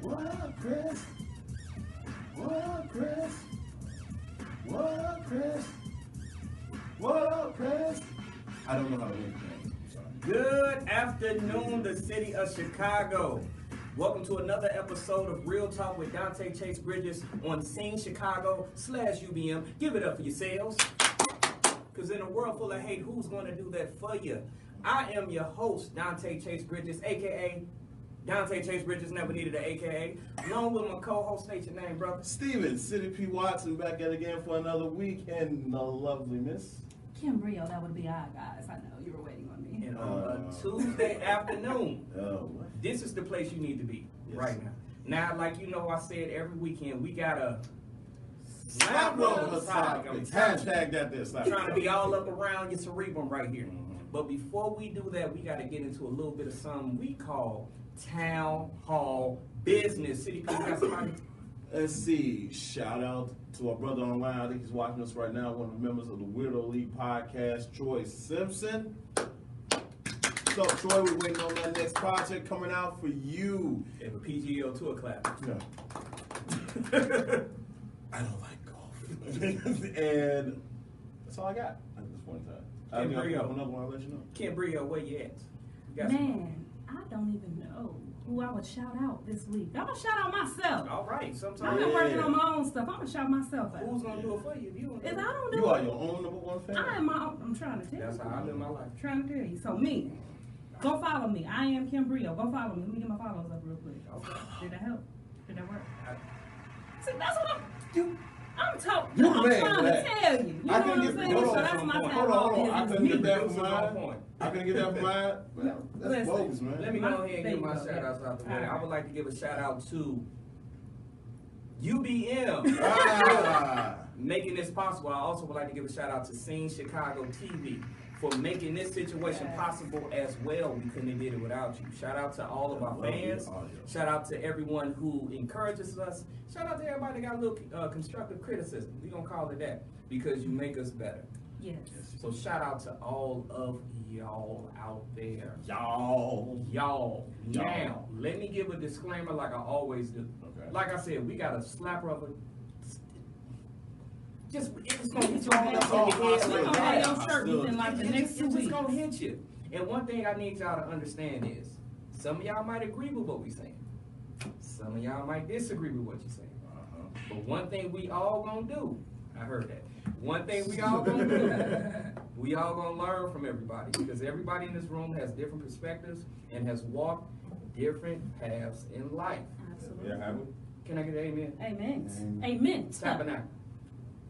What up, Chris? What up, Chris? What up, Chris? What up, Chris? I don't know how to link things. Good afternoon, the city of Chicago. Welcome to another episode of Real Talk with Donte Chase Bridges on Scene Chicago /UBM. Give it up for yourselves. Because in a world full of hate, who's going to do that for you? I am your host, Donte Chase Bridges, a.k.a. Donte Chase Bridges, never needed an a.k.a. Along with my co-host, state your name, brother. Steven, City P. Watson back at again for another week, and the lovely Miss Kim Rio, that would be our guys. I know, you were waiting on me. And on a Tuesday afternoon, what? this is the place you need to be right now. Now, like you know, I said every weekend, we got a Slap on the topic. Hashtag that this. Trying to be all up around your cerebrum right here. But before we do that, we got to get into a little bit of something we call town hall business. City P, got somebody? Let's see. Shout out to our brother online. I think he's watching us right now. One of the members of the Weirdo League podcast, Troy Simpson. What's up, Troy? We're waiting on that next project coming out for you. Have a PGO tour clap. Yeah. I don't like golf. And that's all I got at this point in time. Can't bring up another one. I'll let you know. Can't bring up where you at. You got Man, I don't even know who I would shout out this week. I'm gonna shout out myself. all right. I've Sometimes been working on my own stuff. I'm gonna shout myself out. who's gonna do it for you if you don't do If it? I don't do You are it, your own number one fan. I am my own. I'm trying to tell That's you. how I live my life. I'm trying to tell you. So me, go follow me. I am Kim Rio. Go follow me. Let me get my follows up real quick. Okay. Did that help? Did that work? I- See, that's what I'm trying You the man to for that. tell you. You know I what couldn't I'm get saying? hold So on, that's my hold town Hold hall on. I business. couldn't get that This from is on mine. point. I couldn't get that from mine. That's Listen. bogus, man. Let me go ahead and give my There you go, shout outs out the way. All right. I would like to give a shout out to UBM. Making this possible. I also would like to give a shout out to Scene Chicago TV for making this situation possible as well. We couldn't have did it without you. Shout out to all of our fans. Shout out to everyone who encourages us. Shout out to everybody that got a little constructive criticism. We're going to call it that because you make us better. Yes. So shout out to all of y'all out there. Y'all. Now, let me give a disclaimer like I always do. Okay. Like I said, we got a slapper of a... It's gonna hit you all up on your head We're like gonna have that. your shirt within like the next 2 It's just weeks. gonna hit you. And one thing I need y'all to understand is, some of y'all might agree with what we're saying. Some of y'all might disagree with what you're saying. But one thing we all gonna do, I heard that. One thing we all gonna do, we all gonna learn from everybody because everybody in this room has different perspectives and has walked different paths in life. Absolutely. Yeah, have we? Can I get an amen? Amen. Amen. Tabernacle.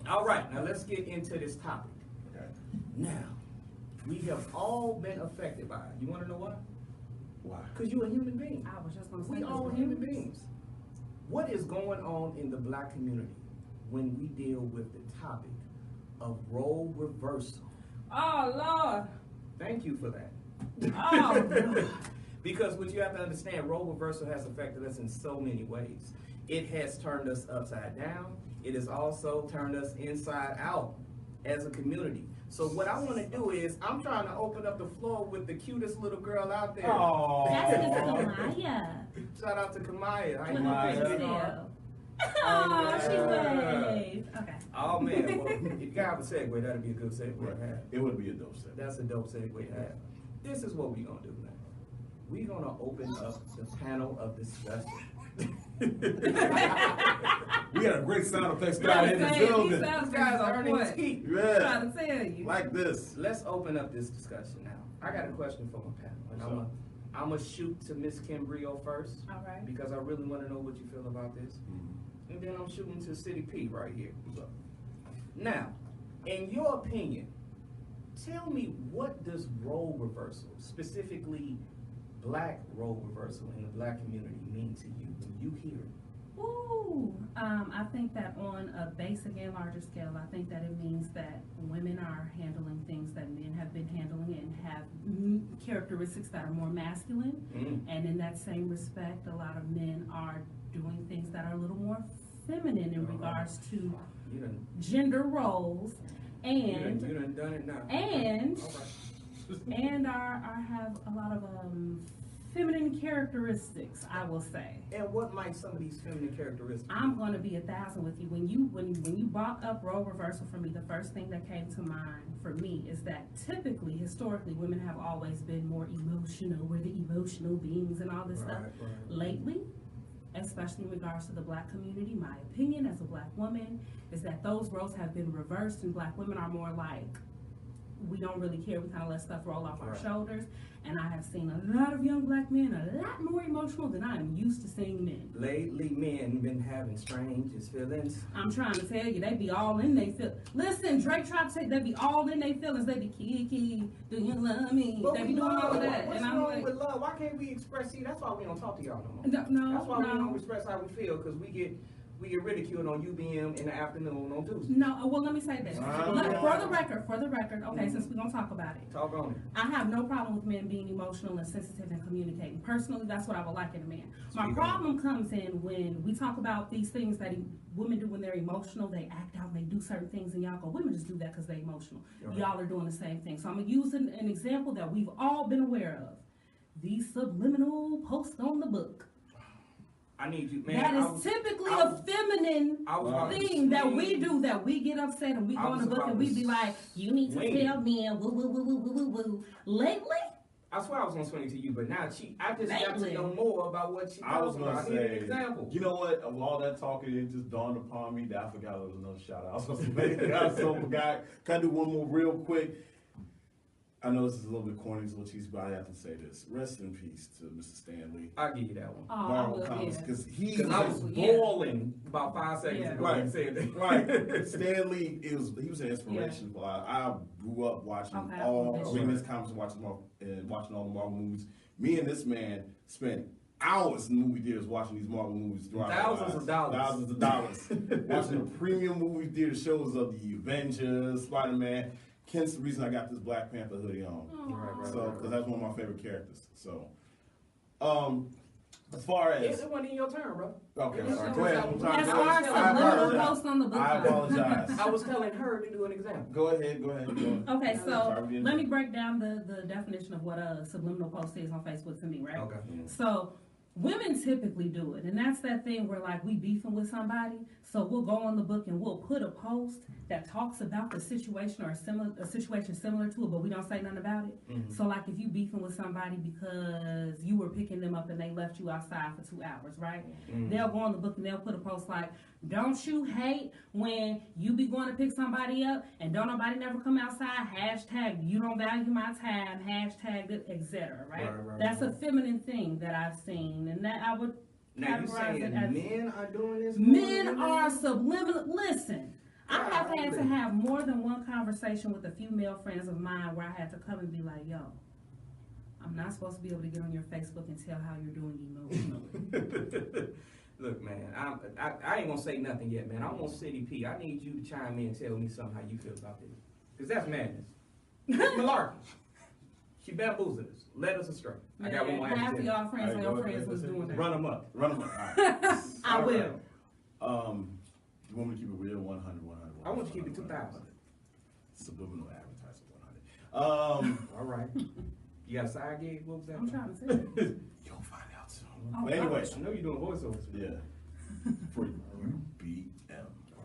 All right, now let's get into this topic. Okay. Now, we have all been affected by it. You want to know why? Why? Because you're a human being. I was just gonna say We this all was human yours. beings. What is going on in the black community when we deal with the topic of role reversal? Oh Lord. Thank you for that. Oh. Because what you have to understand, role reversal has affected us in so many ways. It has turned us upside down. It has also turned us inside out as a community. So what I want to do is, I'm trying to open up the floor with the cutest little girl out there. That's Miss Kamaya. Shout out to Kamaya. How you With her doing? pigtail. Oh, she waved. Okay. Oh man, well, if you have a segue, that'd be a good segue to have. It would be a dope set. That's a dope segue to have. This is what we're gonna do now. We're gonna open up the panel of discussion. We got a great sound effects guy Right, in the man, building. these sound These guys effects are on earning point. his keep. Yeah. Trying to tell you. Like this. Let's open up this discussion now. I got a question for my panel, and I'm gonna shoot to Miss Kim Brio first All right. because I really want to know what you feel about this, and then I'm shooting to City P right here. What's up? Now, in your opinion, tell me, what does role reversal, specifically black role reversal in the black community, mean to you when you hear it? Ooh, I think that on a basic and larger scale, I think that it means that women are handling things that men have been handling and have characteristics that are more masculine. And in that same respect, a lot of men are doing things that are a little more feminine in regards to You done, gender roles, and you done done it now. and All right. and are have a lot of feminine characteristics, I will say. And what might some of these feminine characteristics? I'm going to be 1,000 with you. When you brought up role reversal for me, the first thing that came to mind for me is that typically, historically, women have always been more emotional. We're the emotional beings and all this stuff. Lately, especially in regards to the black community, my opinion as a black woman is that those roles have been reversed, and black women are more like, we don't really care, we kind of let stuff roll off our shoulders. And I have seen a lot of young black men a lot more emotional than I am used to seeing men. Lately, men been having strangest feelings. I'm trying to tell you, they be all in they feel. Listen, Drake tried to say they be all in they feelings. They be Kiki, do you love me? But They we be doing love. all of that. What's And I'm wrong like, with love? Why can't we express? See, that's why we don't talk to y'all no more. no, That's why we don't no. express how we feel, because we get ridiculed on UBM in the afternoon on Tuesday. No, well, let me say this. Wow. For the record, okay, since we're going to talk about it. Talk on it. I have no problem with men being emotional and sensitive and communicating. Personally, that's what I would like in a man. My problem comes in when we talk about these things that women do when they're emotional. They act out, they do certain things, and y'all go, women just do that because they're emotional. Right. Y'all are doing the same thing. So I'm going to use an example that we've all been aware of. The subliminal post on the book. I need you, man. That is typically a feminine thing that we do, that we get upset and we go in the book and we be like, you need to tell men, woo, woo, woo, woo, woo, woo, woo. Lately? I swear I was gonna swing it to you, but now I just got to know more about what she I was talking gonna about. I need an say, example. you know what? Of all that talking, it just dawned upon me that I forgot there was another shout out. I was supposed to make it. I so forgot. Can I do one more real quick? I know this is a little bit corny, so but I have to say this. Rest in peace to Mr. Stan Lee. I'll give you that one. Marvel Comics, because I was boiling about 5 seconds ago when Right. you said that. Right. Stan Lee, he was an inspiration for a lot. I grew up watching reading his comics and watching all the Marvel movies. Me and this man spent hours in movie theaters watching these Marvel movies throughout Thousands of dollars. Thousands of dollars. Watching the premium movie theater shows of the Avengers, Spider-Man. Hence the reason I got this Black Panther hoodie on. So, because that's one of my favorite characters. So, as far as it wasn't in your turn, bro. Okay, sorry. Go ahead. As far as subliminal post on the book. I apologize. I was telling her to do an example. Go ahead. Okay, so let me break down the definition of what a subliminal post is on Facebook to me, right? Okay. So women typically do it, and that's that thing where like we beefing with somebody, so we'll go on the book and we'll put a post that talks about the situation or a situation similar to it, but we don't say nothing about it. Mm-hmm. So like if you beefing with somebody because you were picking them up and they left you outside for 2 hours, right? Mm-hmm. They'll go on the book and they'll put a post like, don't you hate when you be going to pick somebody up and don't nobody never come outside, hashtag you don't value my time, hashtag etc. Right? That's a feminine thing that I've seen, and that I would Now you saying men are doing this? Men are subliminal. Listen, I have had to have more than one conversation with a few male friends of mine where I had to come and be like, yo, I'm not supposed to be able to get on your Facebook and tell how you're doing emotionally. Look, man, I ain't gonna say nothing yet, man. I'm on City P. I need you to chime in and tell me something how you feel about this. Because that's madness. Malarkey. She bamboozled us. Led us astray. I got one more. Half of y'all friends and your friends was doing that. Run them up. All right. I will. You want me to keep it real? 100. I want you to keep it 2,000. Subliminal advertising 100. All right. You got a side gig? What was that? I'm trying to say. You'll find out soon. Oh, But anyway, I know you're doing voiceovers. yeah. For UBM.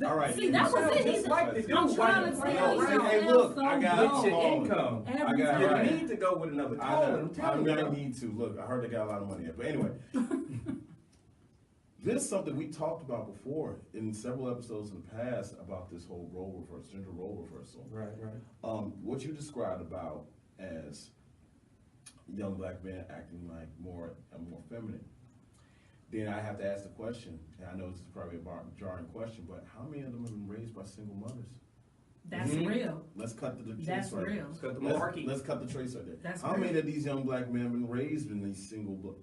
All right. See, that was it. Just like the I'm dude trying right to now. tell you. Hey, look, I got Get your income. Every got time. You right. need to go with another tone. I'm I'm telling you. gonna need to. Look, I heard they got a lot of money. But anyway, this is something we talked about before in several episodes in the past about this whole gender role reversal. Right. What you described about as young black men acting like more feminine. Then I have to ask the question, and I know this is probably a jarring question, but how many of them have been raised by single mothers? That's real. Let's cut the trace That's right real. there. Let's cut the trace right there. That's how real. many of these young black men have been raised in these single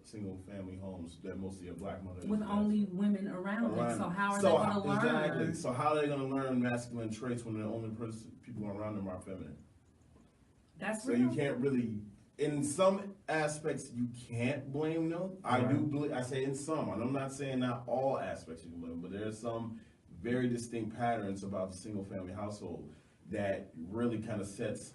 family homes that mostly are black mothers? With only women around them. So how are they going to learn? Exactly. So how are they going to learn masculine traits when the only people around them are feminine? That's So real. you can't really, in some aspects, you can't blame them. I do believe, I say in some, and I'm not saying not all aspects you can blame, but there are some very distinct patterns about the single family household that really kind of sets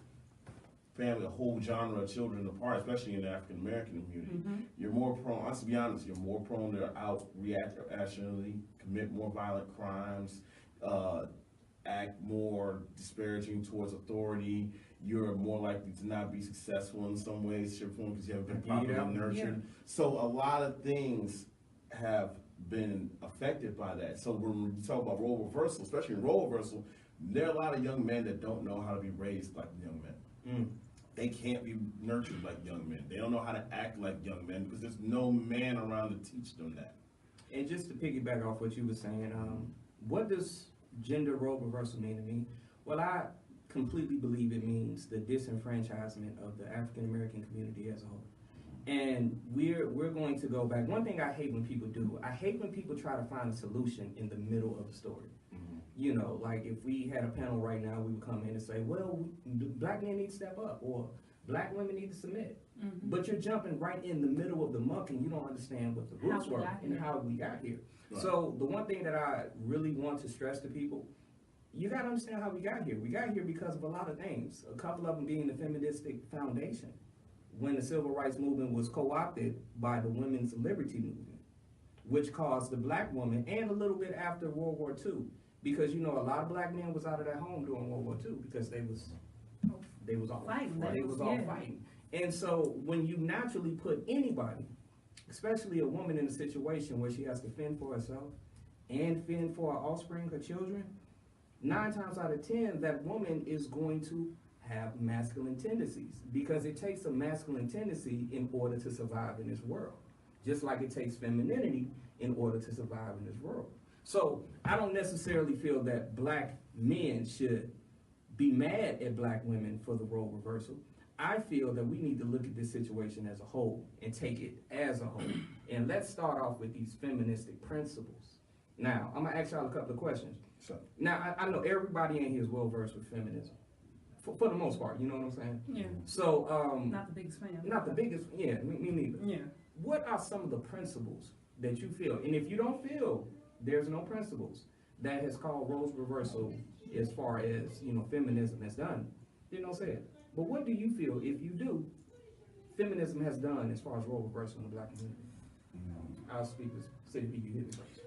family, a whole genre of children apart, especially in the African American community. You're more prone, let's be honest, you're more prone to react irrationally, commit more violent crimes, act more disparaging towards authority. You're more likely to not be successful in some ways, shape, or form, because you haven't been properly nurtured. So a lot of things have been affected by that. So when we talk about role reversal, especially in role reversal, there are a lot of young men that don't know how to be raised like young men. They can't be nurtured like young men. They don't know how to act like young men because there's no man around to teach them that. And just to piggyback off what you were saying, what does gender role reversal mean to me? Well, I completely believe it means the disenfranchisement of the African American community as a whole. And we're going to go back. One thing I hate when people do, I hate when people try to find a solution in the middle of the story. You know, like if we had a panel right now, we would come in and say, well, black men need to step up, or black women need to submit. But you're jumping right in the middle of the muck and you don't understand what the roots were and how we got here. Right. So the one thing that I really want to stress to people, you got to understand how we got here. We got here because of a lot of things, a couple of them being the feministic foundation. When the civil rights movement was co-opted by the women's liberty movement, which caused the black woman, and a little bit after World War II, because you know a lot of black men was out of their home during World War II because they was all fighting. And so when you naturally put anybody, especially a woman, in a situation where she has to fend for herself and fend for her offspring, her children, 9 times out of 10, that woman is going to have masculine tendencies, because it takes a masculine tendency in order to survive in this world, just like it takes femininity in order to survive in this world. So I don't necessarily feel that black men should be mad at black women for the role reversal. I feel that we need to look at this situation as a whole and take it as a whole. And let's start off with these feministic principles. Now, I'm gonna ask y'all a couple of questions. Sure. Now, I know everybody in here is well versed with feminism. For the most part, you know what I'm saying? Yeah. So, not the biggest fan. Not the biggest, yeah, me neither. Yeah. What are some of the principles that you feel, and if you don't feel there's no principles that has called role reversal as far as, you know, feminism has done, then don't say it. But what do you feel, if you do, feminism has done as far as role reversal in the black community? I'll speak as city people, you hit me first.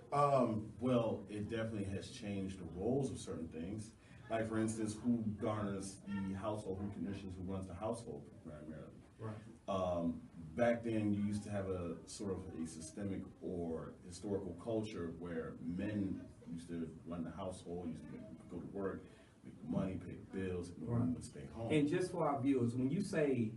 Well, it definitely has changed the roles of certain things. Like, for instance, who garners the household, who conditions, who runs the household primarily. Right. Back then, you used to have a sort of a systemic or historical culture where men used to run the household, used to go to work, make the money, pay the bills, and the women would stay home. And just for our viewers, when you say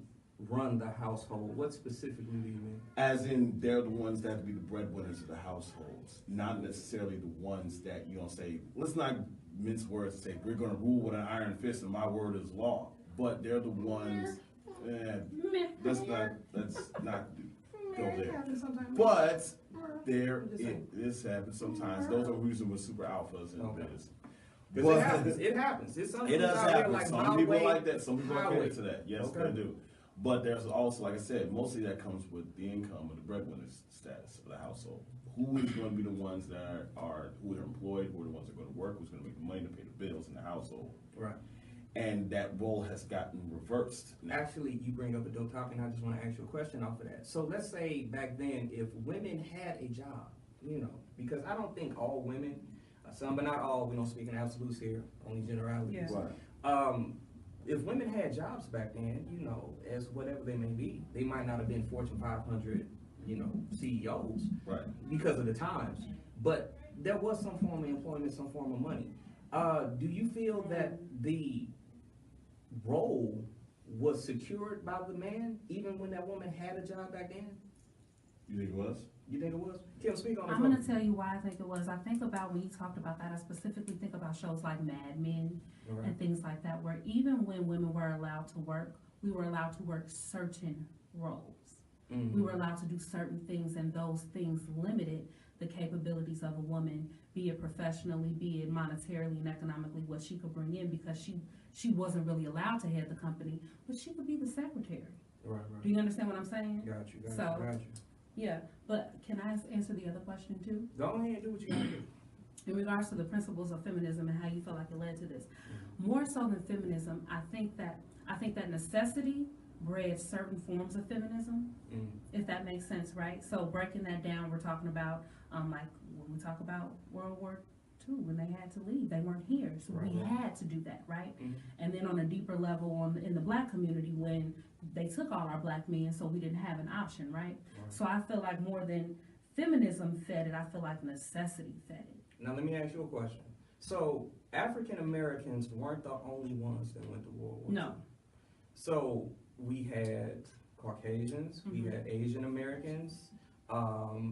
run the household, what specifically do you mean? As in, they're the ones that have to be the breadwinners of the households, not necessarily the ones that, you know, say, let's not mince words and say, we're going to rule with an iron fist and my word is law. But they're the ones, let's not go there. But this happens sometimes. Those are reasons with super alphas and betas. Because it happens. It does happen. Like some people like that. Some people are highway. to that. Yes, they do. But there's also, like I said, mostly that comes with the income or the breadwinner's status of the household. Who is going to be the ones that are who are employed, who are the ones that are going to work, who's going to make the money to pay the bills in the household. Right. And that role has gotten reversed. Actually, you bring up a dope topic, and I just want to ask you a question off of that. So let's say back then, if women had a job, you know, because I don't think all women, some but not all, we don't speak in absolutes here, only generalities. Yeah. Right. If women had jobs back then, you know, as whatever they may be, they might not have been Fortune 500, you know, CEOs, Right. because of the times. But there was some form of employment, some form of money. Do you feel that the role was secured by the man, even when that woman had a job back then? You think it was? You think it was? Kim, speak on it. I'm going to tell you why I think it was. I think about when you talked about that, I specifically think about shows like Mad Men and things like that, where even when women were allowed to work, we were allowed to work certain roles. We were allowed to do certain things, and those things limited the capabilities of a woman, be it professionally, be it monetarily and economically, what she could bring in, because she wasn't really allowed to head the company, but she could be the secretary. Right. Do you understand what I'm saying? Got you. Yeah, but can I answer the other question too? Go ahead and do what you gotta do. In regards to the principles of feminism and how you feel like it led to this. More so than feminism, I I think that necessity bred certain forms of feminism, if that makes sense, right? So breaking that down, we're talking about, like when we talk about World War II, when they had to leave, they weren't here, so we had to do that, right? And then on a deeper level, in the black community, when they took all our black men, so we didn't have an option, right? So I feel like more than feminism fed it, I feel like necessity fed it. Now let me ask you a question. So African Americans weren't the only ones that went to World War II. No. So we had Caucasians, we had Asian Americans,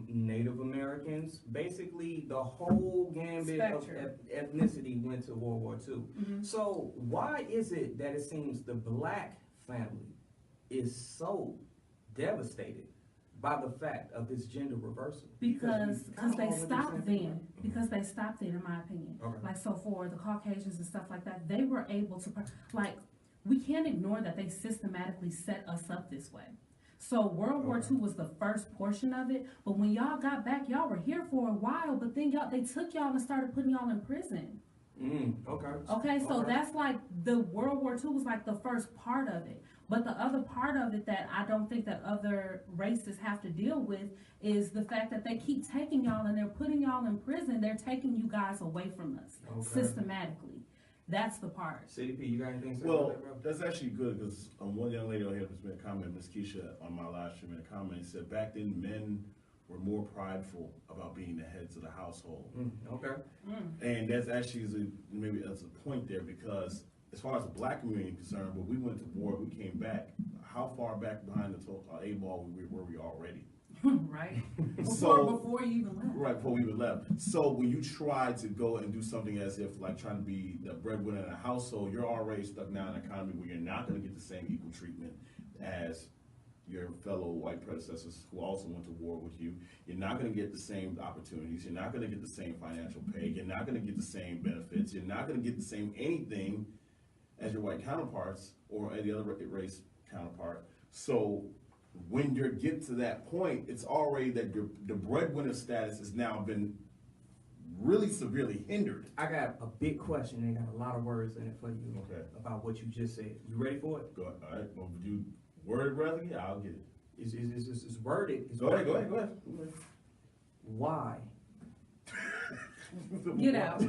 Native Americans, basically the whole gambit of ethnicity went to World War II. So why is it that it seems the black family is so devastated by the fact of this gender reversal? Because they stopped then. Because they stopped then, in my opinion. Okay. Like, so for the Caucasians and stuff like that, they were able to, like, we can't ignore that they systematically set us up this way. So World War II was the first portion of it, but when y'all got back, y'all were here for a while, but then they took y'all and started putting y'all in prison. Okay, so that's like, the World War II was like the first part of it. But the other part of it that I don't think that other races have to deal with is the fact that they keep taking y'all and they're putting y'all in prison. They're taking you guys away from us systematically. That's the part. CDP, you got anything to say Well, about that, bro? that's actually good because one young lady on here just made a comment, Miss Keisha, on my live stream made a comment, said back then men were more prideful about being the heads of the household. And that's actually maybe that's a point there because as far as the black community is concerned, when we went to war, we came back. How far back behind the A-ball were we already? Right. Before you even left. Right, before we even left. So when you try to go and do something as if like trying to be the breadwinner in a household, you're already stuck now in an economy where you're not going to get the same equal treatment as your fellow white predecessors who also went to war with you. You're not going to get the same opportunities. You're not going to get the same financial pay. You're not going to get the same benefits. You're not going to get the same anything as your white counterparts or any other race counterpart. So when you get to that point, it's already that the breadwinner status has now been really severely hindered. I got a big question and got a lot of words in it for you about what you just said. You ready for it? Go ahead. All right. Well, would you word it rather? Yeah, I'll get it. It's worded. Go ahead. Why? Get out.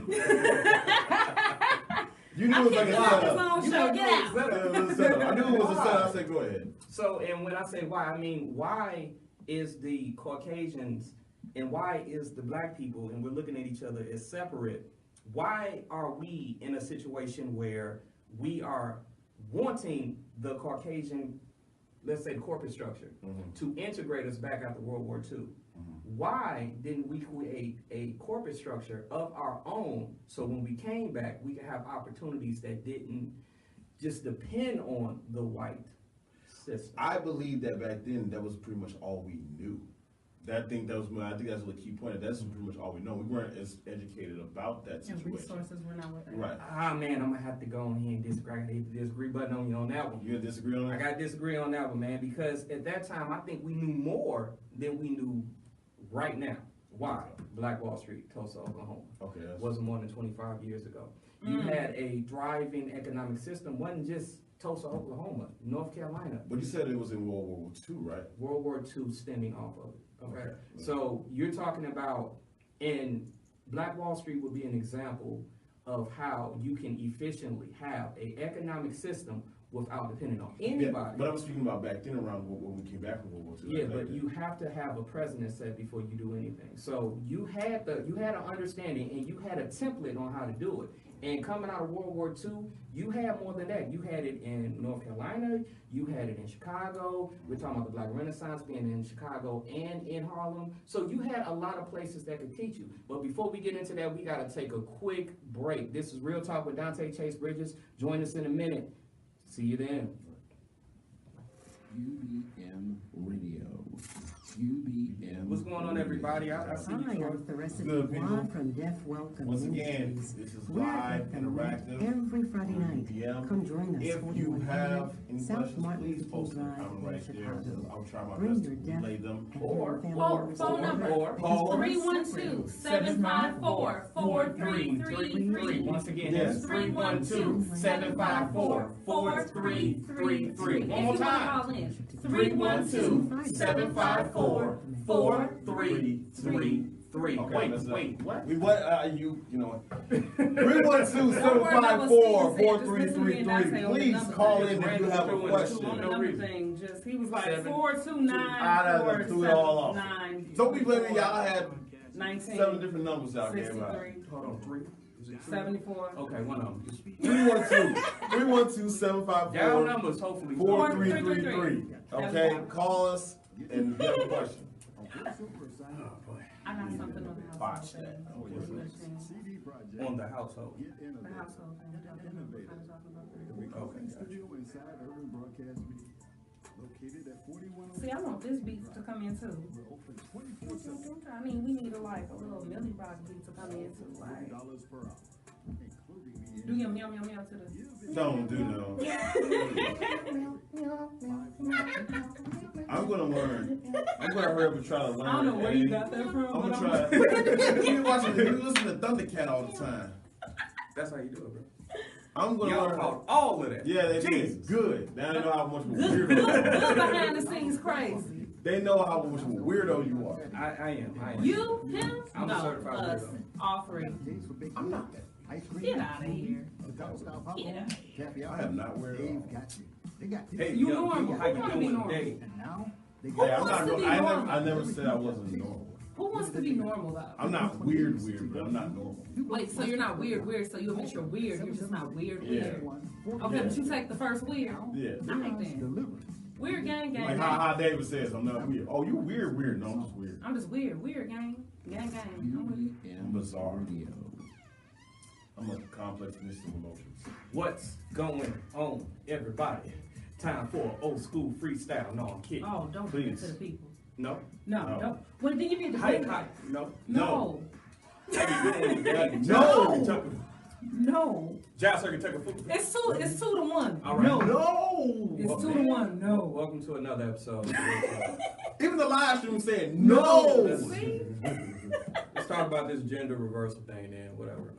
You knew it was like a setup. Get out. I knew it was a setup. I said, go ahead. So, and when I say why, I mean, why is the Caucasians and why is the black people, and we're looking at each other as separate, why are we in a situation where we are wanting the Caucasian, let's say the corporate structure, to integrate us back after World War II? Why didn't we create a corporate structure of our own so when we came back, we could have opportunities that didn't just depend on the white system? I believe that back then, that was pretty much all we knew. I think that's the key point. That's pretty much all we know. We weren't as educated about that situation. And resources were not with it. Right. Ah, man, I'm gonna have to go on here and disagree. I hit the disagree button on you on that one. You gonna disagree on that? I gotta disagree on that one, man, because at that time, I think we knew more than we knew right now. Why? Black Wall Street, Tulsa, Oklahoma. Okay. Wasn't more than 25 years ago. You had a thriving economic system. Wasn't just Tulsa, Oklahoma, North Carolina. But you said it was in World War II, right? World War II stemming off of it. Okay. So you're talking about, and Black Wall Street would be an example of how you can efficiently have an economic system without depending on anybody. Yeah, but I was speaking about back then around when we came back from World War II. Yeah, but you have to have a president set before you do anything. So you had an understanding and you had a template on how to do it. And coming out of World War II, you had more than that. You had it in North Carolina, you had it in Chicago. We're talking about the Black Renaissance being in Chicago and in Harlem. So you had a lot of places that could teach you. But before we get into that, we gotta take a quick break. This is Real Talk with Donte Chase Bridges. Join us in a minute. See you then. UBM Radio. UBM. What's going on, everybody? I see Hi, you. I'm Theresa Good, Dubois people. from Deaf Welcome Once again, Ministries. this is We're live, at the interactive. every Friday night. UBM. Come join us. If you 4100 have any South questions, Martin please Luther post King them Drive comment in right there. Chicago. I'll try my Bring best your to deaf relay them. and Or- family Phone members number. together because we're 312-754-4333. Once again, Yes. that's 312-754-4333. One more time. 312-754-4333. Okay, let's Wait, what? We what you know 312-754-4333. Please call in if you have a On the question. number thing, just, he was like Seven. 429 I done threw it all off. 479. Don't be blaming y'all had 19. 7 different numbers out there. 63. Hold on, 3? Is it 74. Okay, one of them. 312-754-4333. Down numbers, hopefully. 4333. Okay, call us and get a question. I got something on the Watch household that. thing. On the household. The household thing. What y'all doing? What kind of talking about that? Okay, See, I want this beat to come in too. I mean, we need a little Millie Rock beat to come in too. Like, do your meow meow meow to the. Don't do no. I'm gonna learn. I'm gonna hurry up and try to learn. I don't know where you got that from. I'm but gonna try. You listen to Thundercat all the time. That's how you do it, bro. I'm gonna Y'all learn. caught all of that. Yeah, they Jesus. did. Good. Now they know how much of a Good, weirdo. good behind the scenes crazy. They know how much of a weirdo you are. I am. You, him, I'm a no, certified us, weirdo. all three. I'm not that. Get out of here. Get out. I am not weird at all. Hey, You young normal. people, how Who wanna be you doing normal? today? Hey, I'm wants not. to be I normal? never said I wasn't normal. Who wants to be normal though? I'm not weird, but I'm not normal. Wait, so you're not weird, so you admit you're weird, you're just not weird. Yeah. Okay, but you take the first weird. Yeah. Alright then. Weird gang, gang, Like gang. how David says, I'm not weird. Oh, you weird. No, I'm just weird. I'm just weird, gang, gang. I'm with you. I'm bizarre. I'm a complex mix of emotions. What's going on, everybody? Time for an old school freestyle. No, I'm kidding. Oh, don't do that Please. to the people. No? No, No. don't. Well, then you need to Hi, bring hi. No? No, How you doing, Daddy? No. no. Josh Circuit Tucker football. It's 2-1. All right. No. No. It's 2-1. No. Welcome to another episode. Even the live stream said no. See? Let's talk about this gender reversal thing then, whatever.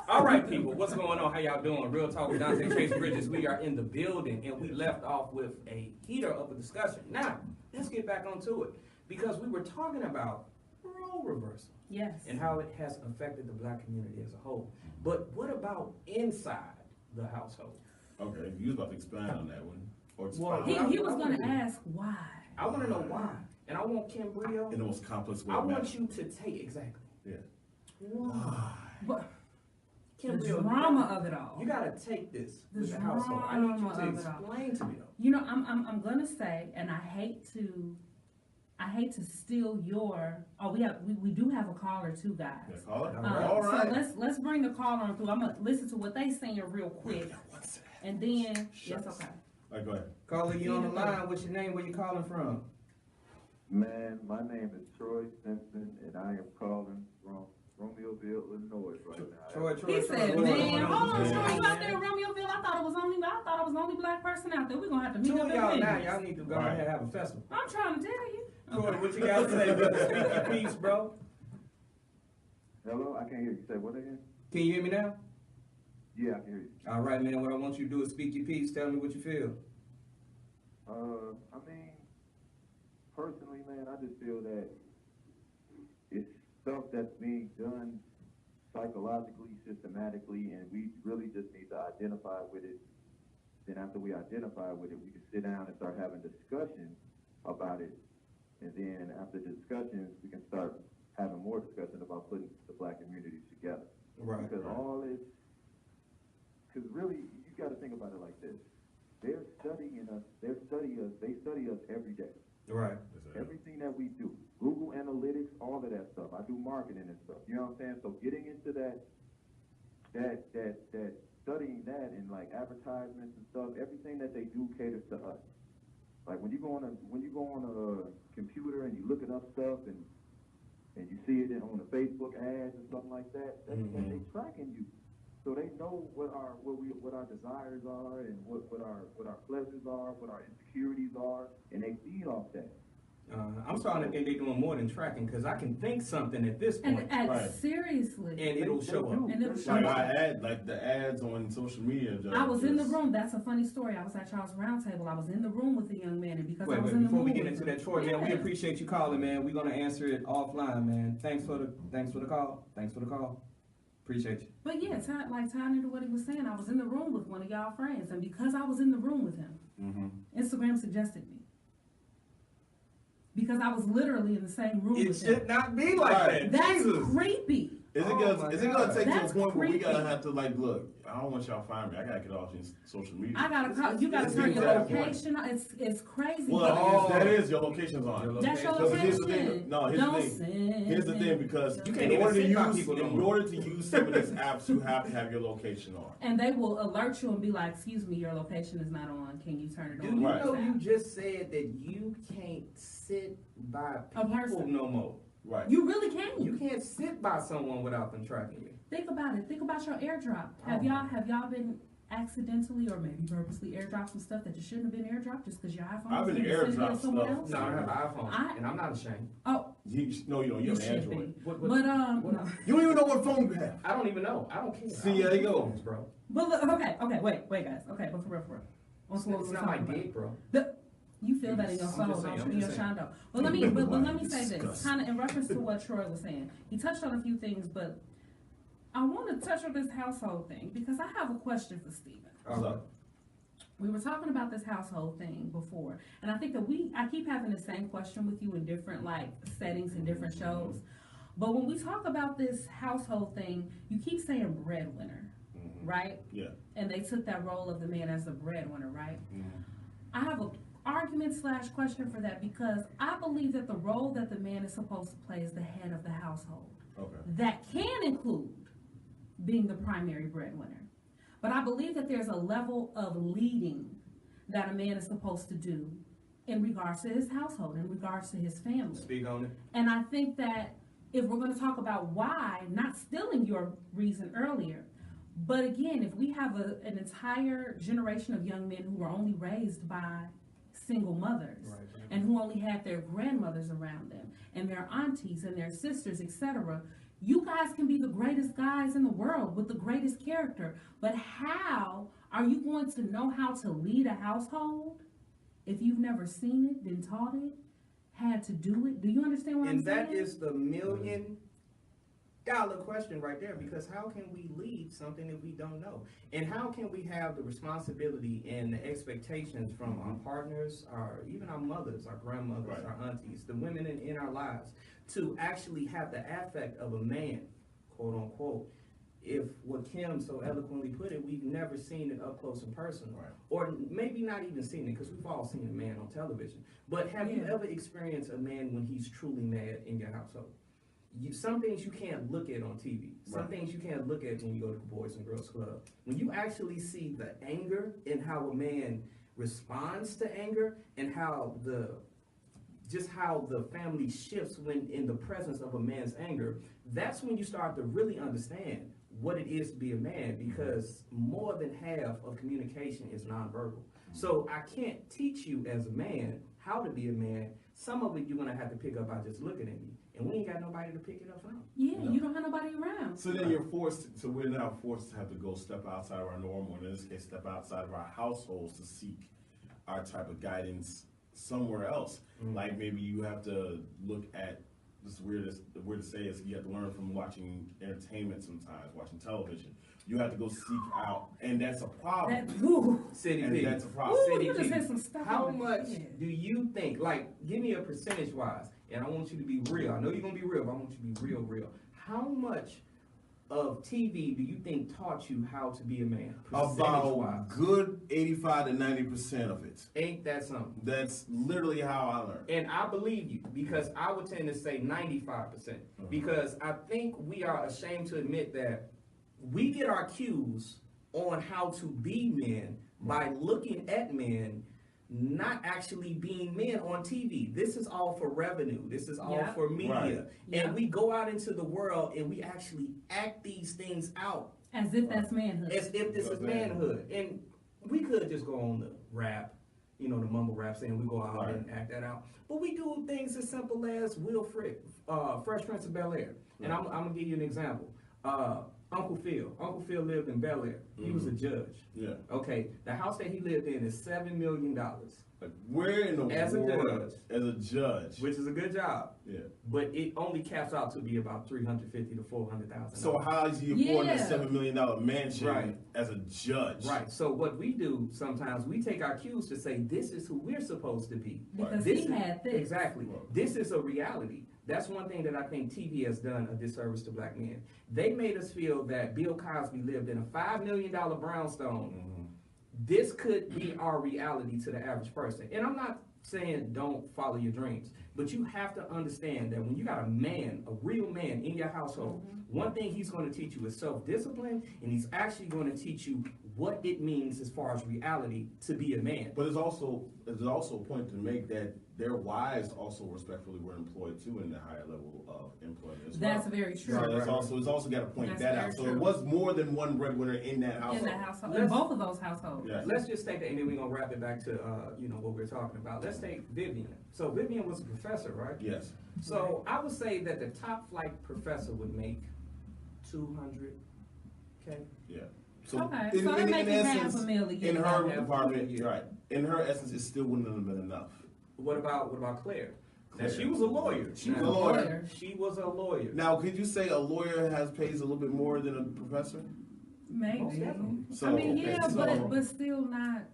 All right, people, what's going on? How y'all doing? Real Talk with Donte Chase Bridges. We are in the building, and we left off with a heater of a discussion. Now, let's get back onto it, because we were talking about role reversal Yes. and how it has affected the black community as a whole. But what about inside the household? Okay, you was about to expand on that one. Or Well, expound. He was going to ask why. I want to know why. And I want Kim Brio, In the most complex way. I want imaginable. you to take, exactly. Yeah. Why? But Kim the Brio, drama of it all. you gotta take this The with the household. I need you drama to of it all. explain to me though. You know, I'm gonna say, and I hate to steal your. Oh, we do have a caller too, guys. Yeah, caller? All right. So let's bring the caller on through. I'm gonna listen to what they saying real quick, and then yes, okay. All right, go ahead. Caller, you on the line. What's your name? Where you calling from? Man, my name is Troy Simpson, and I am calling from Romeoville, Illinois right now. Troy. He said, Troy. "Man, hold on, Yeah. Troy, you out there in Romeoville? I thought it was the only black person out there. We're gonna have to meet Two up of at y'all now. Vegas." Y'all need to go Right. ahead and have a festival. I'm trying to tell you. Troy, what you got to say? Brother? Speak your piece, bro. Hello, I can't hear you. Say what again? Can you hear me now? Yeah, I can hear you. All right, man. What I want you to do is speak your piece. Tell me what you feel. I mean, personally, man, I just feel that it's stuff that's being done psychologically, systematically, and we really just need to identify with it. Then after we identify with it, we can sit down and start having discussions about it. And then after discussions, we can start having more discussion about putting the black communities together. Right. Because all this, because really, you got to think about it like this. They're studying us, they study us every day. Right. Everything that we do, Google Analytics, all of that stuff. I do marketing and stuff. You know what I'm saying? So getting into that studying that and like advertisements and stuff, everything that they do caters to us. Like when you go on a computer and you looking up stuff and you see it on the Facebook ads and something like that, they tracking you. So they know what our desires are and what our pleasures are, what our insecurities are, and they feed off that. I'm starting to think they're doing more than tracking because I can think something at this point, And seriously. and it'll show up. And it'll show Like up. like the ads on social media. I was in the room. That's a funny story. I was at Charles Brown table. I was in the room with the young man, and because I was in the Before room we get with into him- that, Troy, man, we Yeah. appreciate you calling, man. We're gonna answer it offline, man. Thanks for the call. Thanks for the call. Appreciate you. But yeah, tying into what he was saying, I was in the room with one of y'all friends, and because I was in the room with him, Instagram suggested me. Because I was literally in the same room It with should him. not be like that. That's Jesus. creepy. Is it Oh gonna my take to God. a That's point where we creepy. gotta have to like look? I don't want y'all to find me. I gotta get off these social media. I gotta call. You gotta It's turn your getting to that location on. It's crazy. Well, that is your location's on. That's your Because here's the location. thing. No, here's Don't the thing. send Here's the thing, it. because You can't in even order to sit by use people no in more. order to use some of these apps, you have to have your location on. And they will alert you and be like, "Excuse me, your location is not on. Can you turn it Do on?" you Right. know you just said that you can't sit by A people person. no more? Right. You really can. You can't sit by someone without them tracking you. Think about it. Think about your airdrop. Have y'all been accidentally or maybe purposely airdropped some stuff that you shouldn't have been airdropped just because your iPhone I've was been in the vicinity airdropped of someone stuff. else? No, I have an iPhone, I- and I'm not ashamed. Oh, No, you don't. You you have an should Android. be. What- But what- You don't even know what phone you have. I don't even know. I don't care. See, I don't there you do go. phones, bro. But look, okay, wait, guys. Okay, but for real. What's what we It's were not my talking about? dick, bro. You feel that in your I'm soul, just saying, don't I'm you? In just your saying. shondo. But let me say this, Disgusting. kind of in reference to what Troy was saying. He touched on a few things, but I want to touch on this household thing because I have a question for Steven. What's up? We were talking about this household thing before, and I think that I keep having the same question with you in different like settings and different shows. But when we talk about this household thing, you keep saying breadwinner, right? Yeah. And they took that role of the man as the breadwinner, right? I have a argument / question for that because I believe that the role that the man is supposed to play is the head of the household. Okay. That can include being the primary breadwinner. But I believe that there's a level of leading that a man is supposed to do in regards to his household, in regards to his family. Speak on it. And I think that if we're going to talk about why, not stealing your reason earlier, but again, if we have an entire generation of young men who were only raised by single mothers and who only had their grandmothers around them and their aunties and their sisters, etc., you guys can be the greatest guys in the world with the greatest character, but how are you going to know how to lead a household if you've never seen it, been taught it, had to do it? Do you understand what I'm And saying? that is the $1 million question right there, because how can we lead something if we don't know? And how can we have the responsibility and the expectations from our partners, even our mothers, our grandmothers, Right. our aunties, the women in our lives, to actually have the affect of a man, quote unquote, if what Kim so eloquently put it, we've never seen it up close and personal. Right. Or maybe not even seen it, because we've all seen a man on television. But have you Yeah. ever experienced a man when he's truly mad in your household? Some things you can't look at on TV. Some Right. things you can't look at when you go to the Boys and Girls Club. When you actually see the anger and how a man responds to anger and how the family shifts when in the presence of a man's anger, that's when you start to really understand what it is to be a man, because more than half of communication is nonverbal. So I can't teach you as a man how to be a man. Some of it you're gonna have to pick up by just looking at me, and we ain't got nobody to pick it up from. Yeah, No. you don't have nobody around. So then we're now forced to have to go step outside of our norm, or in this case, step outside of our households to seek our type of guidance somewhere else. Like maybe you have to look at, this weird to say is you have to learn from watching entertainment sometimes, watching television. You have to go seek out, and that's a problem. That, ooh, City And P. that's a problem. ooh, City you just P. hit some stuff. How on the much head. do you think, like, give me a percentage wise, and I want you to be real. I know you're gonna be real, but I want you to be real. How much of TV do you think taught you how to be a man? About Percentage-wise. good 85 to 90% of it. Ain't that something? That's literally how I learned. And I believe you, because I would tend to say 95%. Because I think we are ashamed to admit that we get our cues on how to be men by looking at men not actually being men on TV. This is all for revenue. This is all Yeah. for media. Right. Yeah. And we go out into the world and we actually act these things out As if that's manhood. as if this is manhood. And we could just go on the rap, you know, the mumble rap saying we go out Right. and act that out. But we do things as simple as Will Frick, Fresh Prince of Bel-Air. And I'm gonna give you an example. Uncle Phil. Uncle Phil lived in Bel-Air. He was a judge. Yeah. Okay, the house that he lived in is $7 million, Like, where in the As a world, judge. as a judge? which is a good job. Yeah. But it only caps out to be about $350,000 to $400,000. So how is he affording a Yeah. $7 million mansion Right. as a judge? Right. So what we do sometimes, we take our cues to say, this is who we're supposed to be. Because This he is- had this. Exactly. This is a reality. That's one thing that I think TV has done a disservice to black men. They made us feel that Bill Cosby lived in a $5 million brownstone. Mm-hmm. This could be our reality to the average person. And I'm not saying don't follow your dreams, but you have to understand that when you got a man, a real man in your household, one thing he's going to teach you is self-discipline, and he's actually going to teach you what it means as far as reality to be a man. But there's also a point to make that their wives also respectfully were employed too in the higher level of employment as well. That's very true. So Right. it's also got to point That's that very out. So true. it was more than one breadwinner in that In household. that household, in Let's- both of those households. Yeah. Let's just take that, and then we're gonna wrap it back to what we're talking about. Let's take Vivian. So Vivian was a professor, right? Yes. So I would say that the top flight professor would make 200K. Yeah. So Okay, so they're making half a million. in her Half a department, million. right? In her essence, it still wouldn't have been enough. What about Claire? Now, Claire. she was a lawyer. She was Now, a lawyer. She was a lawyer. Now, could you say a lawyer pays a little bit more than a professor? Most Maybe. definitely. So, I mean, okay, yeah, so- but still not.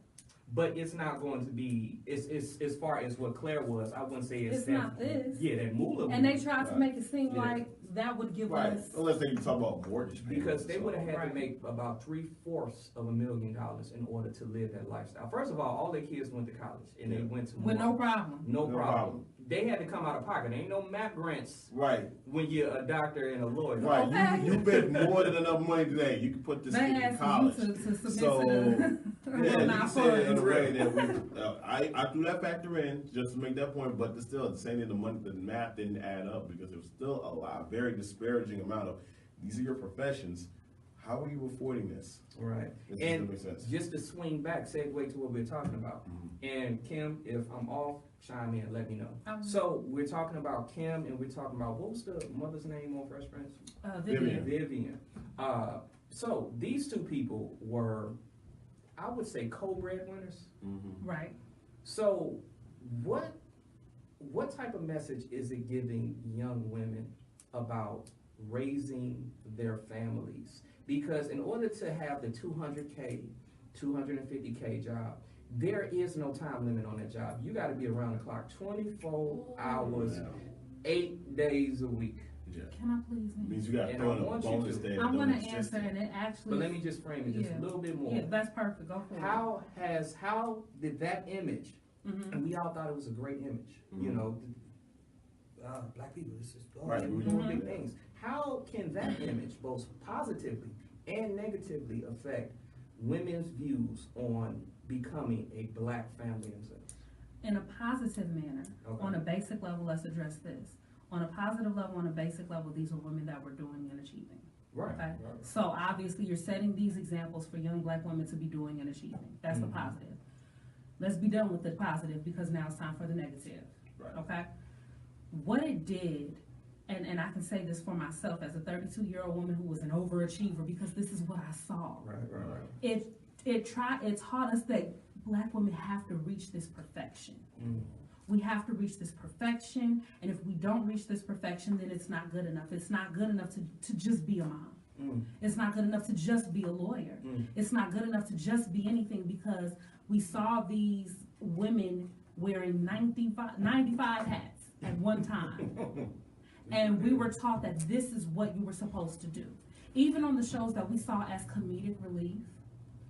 But it's not going to be. It's as far as what Claire was. I wouldn't say it's It's that, not this. Yeah, that moolah. And they tried to Right. make it seem Yeah. like that would give Right. us. Unless they talk about mortgage payments. Because they would have had Right. to make about $750,000 in order to live that lifestyle. First of all their kids went to college and they Yeah. went to With no Moore. problem. No No problem. problem. They had to come out of pocket. Ain't no MAP grants Right. when you're a doctor and a lawyer. Right. Okay. You make more than enough money today. You can put this They kid in asked college. you to submit So, to the. Yeah, you Not said it in a for- way that we, I threw that factor in just to make that point, but still, at the same time, the math didn't add up because there was still a very disparaging amount of, these are your professions, how are you affording this? Right. This And doesn't make sense. just to swing back, segue to what we're talking about. And Kim, if I'm off, chime in, let me know. So we're talking about Kim and we're talking about, what was the mother's name on Fresh Prince? Vivian. Vivian. So these two people were, I would say, co-breadwinners. Right. So what type of message is it giving young women about raising their families? Because in order to have the 200K, 250K job, there is no time limit on that job. You gotta be around the clock 24 hours, 8 days a week. Yeah. Can I please? Means you got to And throw I in a want you bonus to. day. I'm that gonna don't exist. answer, and it actually. But let me just frame it just Yeah. a little bit more. Yeah, that's perfect. Go for it. How did that image, Mhm. and we all thought it was a great image, you know, black people, this is, Right, we're we doing do big that. things. How can that image both positively and negatively affect women's views on becoming a black family themselves? In a positive manner, Okay. on a basic level, let's address this. On a positive level, on a basic level, these are women that were doing and achieving. Right. Okay? So obviously, you're setting these examples for young black women to be doing and achieving. That's the Mhm. positive. Let's be done with the positive because now it's time for the negative. Right. Okay? What it did, and I can say this for myself as a 32-year-old woman who was an overachiever because this is what I saw. Right. It taught us that black women have to reach this perfection. Mm. We have to reach this perfection, and if we don't reach this perfection, then it's not good enough. It's not good enough to just be a mom. Mm. It's not good enough to just be a lawyer. Mm. It's not good enough to just be anything because we saw these women wearing 95 hats at one time. And we were taught that this is what you were supposed to do. Even on the shows that we saw as comedic relief,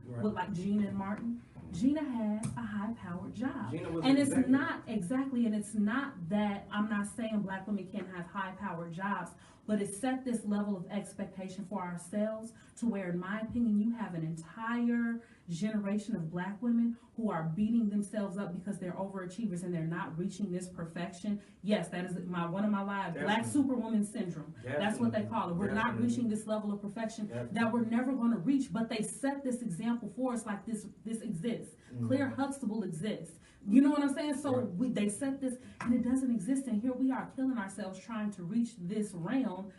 Right. with like Gina and Martin, Gina had a high-powered job. Gina was And an it's executive. not, exactly, and it's not that, I'm not saying black women can't have high-powered jobs, but it set this level of expectation for ourselves to where, in my opinion, you have an entire generation of black women who are beating themselves up because they're overachievers and they're not reaching this perfection. Yes, that is one of my lives, Black Superwoman syndrome. That's what they call it. We're not reaching this level of perfection that we're never going to reach, but they set this example for us, like this exists. Claire Huxtable exists. You know what I'm saying? So they set this, and it doesn't exist, and here we are killing ourselves trying to reach this realm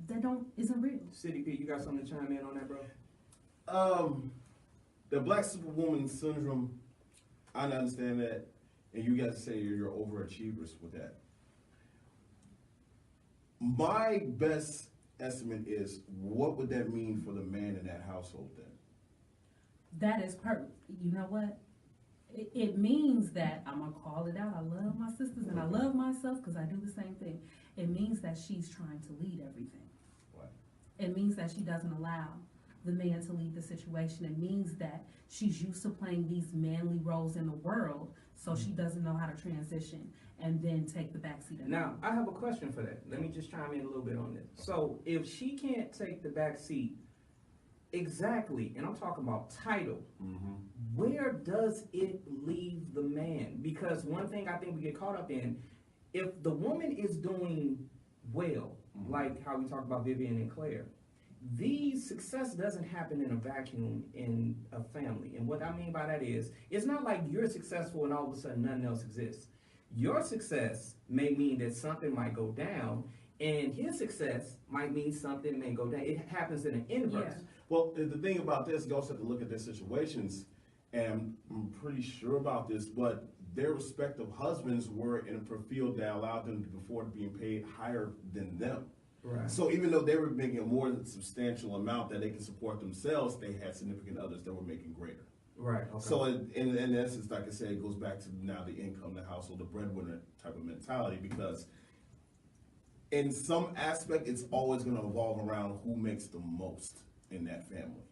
that isn't real. City P, you got something to chime in on that, bro? The Black Superwoman syndrome, I understand that, and you guys say you're overachievers with that. My best estimate is, what would that mean for the man in that household then? That is perfect. You know what? It means that, I'm going to call it out, I love my sisters and I love myself because I do the same thing. It means that she's trying to lead everything. What? It means that she doesn't allow the man to lead the situation. It means that she's used to playing these manly roles in the world, so she doesn't know how to transition and then take the backseat. Now, I have a question for that. Let me just chime in a little bit on this. So, if she can't take the backseat, exactly, and I'm talking about title, where does it leave the man? Because one thing I think we get caught up in, if the woman is doing well, like how we talk about Vivian and Claire, success doesn't happen in a vacuum in a family. And what I mean by that is, it's not like you're successful and all of a sudden nothing else exists. Your success may mean that something might go down, and his success might mean something may go down. It happens in an inverse. Yeah. Well, the thing about this, you also have to look at their situations, and I'm pretty sure about this, but their respective husbands were in a field that allowed them to afford being paid higher than them. Right. So even though they were making a more substantial amount that they could support themselves, they had significant others that were making greater. Right. Okay. So in essence, like I said, it goes back to now the income, the household, the breadwinner type of mentality, because in some aspect, it's always going to evolve around who makes the most in that family.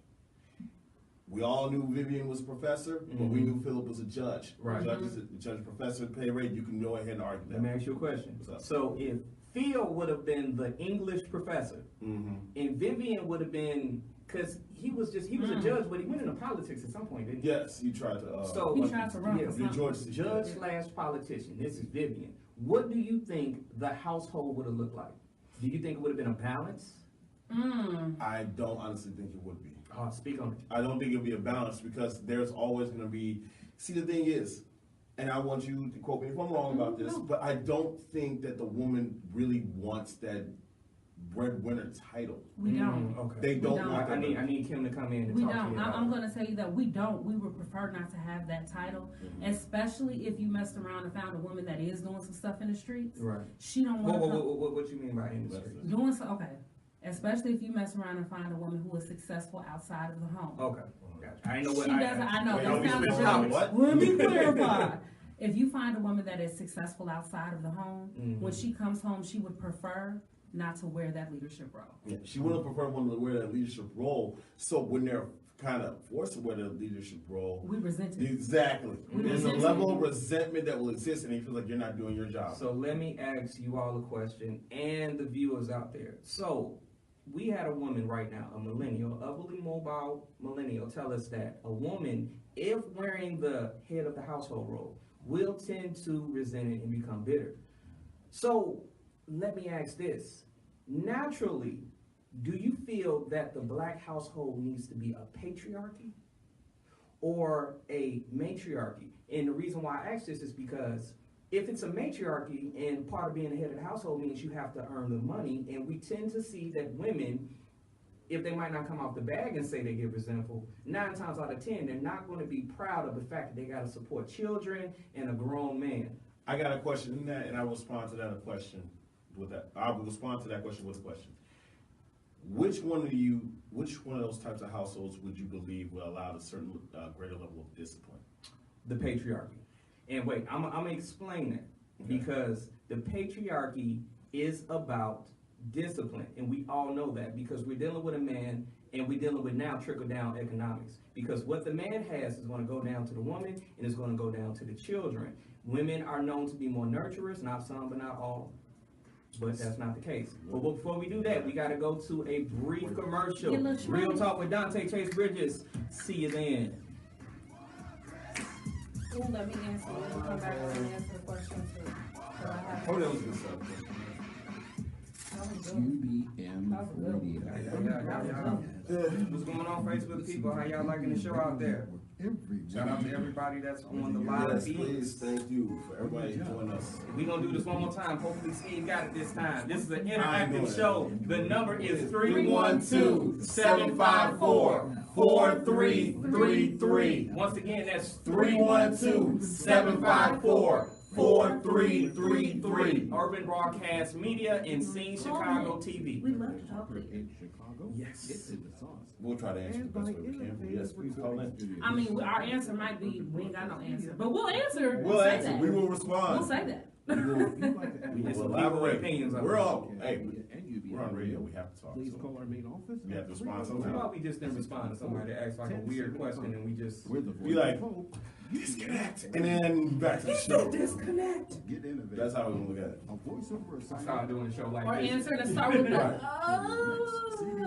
We all knew Vivian was a professor, but we knew Philip was a judge. Right. Judge, professor, pay rate, you can go ahead and argue that. Let me ask you a question. What's up? So if Phil would have been the English professor, and Vivian would have been, because he was a judge, but he went into politics at some point, didn't he? Yes, he tried to. He tried to run for something. Judge / politician. This is Vivian. What do you think the household would have looked like? Do you think it would have been a balance? I don't honestly think it would be. Speak on it. I don't think it'll be a balance, because there's always going to be. See, the thing is, and I want you to quote me if I'm wrong about this, but I don't think that the woman really wants that breadwinner title. We don't. Okay. They don't don't. want that. I need Kim to come in and We talk don't. to you about I'm it. going to tell you that we don't. We would prefer not to have that title, especially if you messed around and found a woman that is doing some stuff in the streets. Right. She don't want to What you mean by industry? doing so. Okay. Especially if you mess around and find a woman who is successful outside of the home. Okay. Gotcha. I know what She doesn't. I know Wait, that let sounds me good. what? Let me clarify. If you find a woman that is successful outside of the home, when she comes home, she would prefer not to wear that leadership role. Yeah, she would have preferred one to wear that leadership role. So when they're kind of forced to wear the leadership role, We resent it. exactly, there's a resent level it. of resentment that will exist, and you feel like you're not doing your job. So let me ask you all a question, and the viewers out there. So we had a woman right now, a millennial, overly mobile millennial, tell us that a woman, if wearing the head of the household role, will tend to resent it and become bitter. So let me ask this. Naturally, do you feel that the black household needs to be a patriarchy or a matriarchy? And the reason why I ask this is because if it's a matriarchy and part of being the head of the household means you have to earn the money, and we tend to see that women, if they might not come off the bag and say they get resentful, 9 times out of 10, they're not going to be proud of the fact that they got to support children and a grown man. I got a question in that, and I will respond to that question with that. I will respond to that question with a question. Which one of those types of households would you believe will allow a certain greater level of discipline? The patriarchy. And wait, I'm gonna explain that, because the patriarchy is about discipline, and we all know that because we're dealing with a man, and we're dealing with now trickle-down economics, because what the man has is going to go down to the woman, and it's going to go down to the children. Women are known to be more nurturers, not some but not all. but that's not the case. But before we do that, we got to go to a brief commercial. Get a little Real shmoney. Talk with Donte Chase Bridges. See you then. Ooh, let me answer. Let me come back and answer the question too. So I have- Oh, that was a good subject. UBM Radio. What's going on, Facebook people? How y'all liking the show out there? Shout out to everybody that's on the live Yes, feed. please, thank you for everybody joining us. We gonna do this one more time. Hopefully Steve got it this time. This is an I ain't interactive doing show. The number is 312-754-4333. Once again, that's 312-754-4333. Urban Broadcast Media and Scene Chicago TV. We love to talk to you. In Chicago? Yes. It's in the sauce. We'll try to answer the best way we can. But yes, please call in. I mean, our answer might be, we ain't got no answer, but we'll answer. We'll say answer. that. We will We'll respond. say that. We get some people elaborate. opinions on We're it. all, hey, And UBM we're on radio. We have to talk. Please So call our main office. we have to respond How somehow. about we just didn't respond to somebody that asks like a weird question and we just We're the Be like, disconnect, and then back to the show. disconnect. Get innovative. That's how we're gonna look at it. A voiceover Start assignment. doing the show like Or this. answer to start with the, Right. oh.